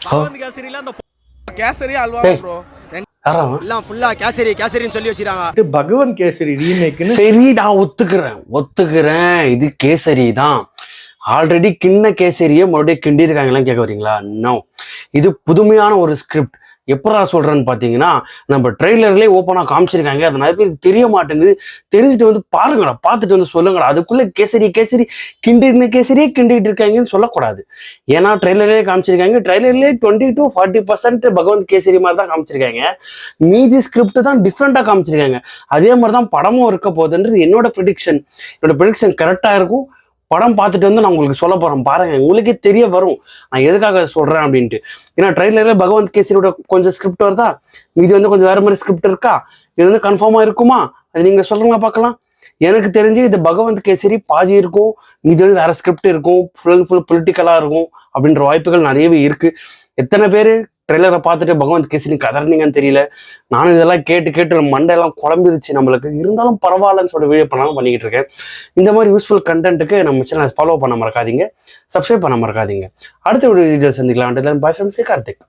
பகவந்த் கேசரியில அந்த கேசரி அல்வா ப்ரோ எல்லாம் ஃபுல்லா கேசரின்னு சொல்லி வச்சிருக்காங்க. பகவந்த் கேசரி ரீமேக்னு. சரி நான் ஒத்துக்கிறேன் இது கேசரி தான். ஆல்ரெடி கிண்ண கேசரியே மறுபடியும் கிண்டி இருக்காங்களாம் கேட்க வரீங்களா? நோ, இது புதுமையான ஒரு ஸ்கிரிப்ட். எப்படா சொல்றேன்னு பாத்தீங்கன்னா, நம்ம ட்ரெய்லர்லயே ஓப்பனா காமிச்சிருக்காங்க. அது நிறைய பேருக்கு தெரிய மாட்டேங்குது. தெரிஞ்சுட்டு வந்து பாருங்கடா, பார்த்துட்டு வந்து சொல்லுங்கடா. அதுக்குள்ள கேசரி கிண்டின கேசரியே கிண்டிட்டு இருக்காங்கன்னு சொல்லக்கூடாது. ஏன்னா ட்ரெய்லர்லயே காமிச்சிருக்காங்க. ட்ரெய்லர்லயே 20 to 40% பகவந்த் கேசரி மாதிரி தான் காமிச்சிருக்காங்க. மீதி ஸ்கிரிப்ட் தான் டிஃப்ரெண்டா காமிச்சிருக்காங்க. அதே மாதிரிதான் படமும் இருக்க போகுதுன்றது என்னோட ப்ரெடிக்ஷன். கரெக்டா இருக்கும். படம் பார்த்துட்டு வந்து நான் உங்களுக்கு சொல்ல போறேன். பாருங்க, உங்களுக்கே தெரிய வரும் நான் எதுக்காக சொல்றேன் அப்படின்ட்டு. ஏன்னா ட்ரெய்லர்ல பகவந்த் கேசரியோட கொஞ்சம் ஸ்கிரிப்ட் வருதா, இது வந்து கொஞ்சம் வேற மாதிரி ஸ்கிரிப்ட் இருக்கா, இது வந்து கன்ஃபார்மா இருக்குமா, அது நீங்க சொல்லுங்க பார்க்கலாம். எனக்கு தெரிஞ்சு இது பகவந்த் கேசரி பாதி இருக்கும், இது வந்து வேற ஸ்கிரிப்ட் இருக்கும், ஃபுல் அண்ட் ஃபுல் பொலிட்டிக்கலா இருக்கும் அப்படின்ற வாய்ப்புகள் நிறையவே இருக்கு. எத்தனை பேர் ட்ரெய்லரை பார்த்துட்டு பகவந்த் கேசரி கதறினீங்கன்னு தெரியல. நானும் இதெல்லாம் கேட்டு மண்டையெல்லாம் குழம்பிருச்சு நம்மளுக்கு. இருந்தாலும் பரவாயில்லன்னு சொல்லி வீடியோ பண்ணாலும் பண்ணிக்கிட்டு இருக்கேன். இந்த மாதிரி யூஸ்ஃபுல் கண்டென்ட்டுக்கு நம்ம சேனல் ஃபாலோ பண்ண மறக்காதீங்க, சப்ஸ்கிரைப் பண்ண மறக்காதீங்க. அடுத்த வீடியோ சந்திக்கலாம். Bye friends, Karthik.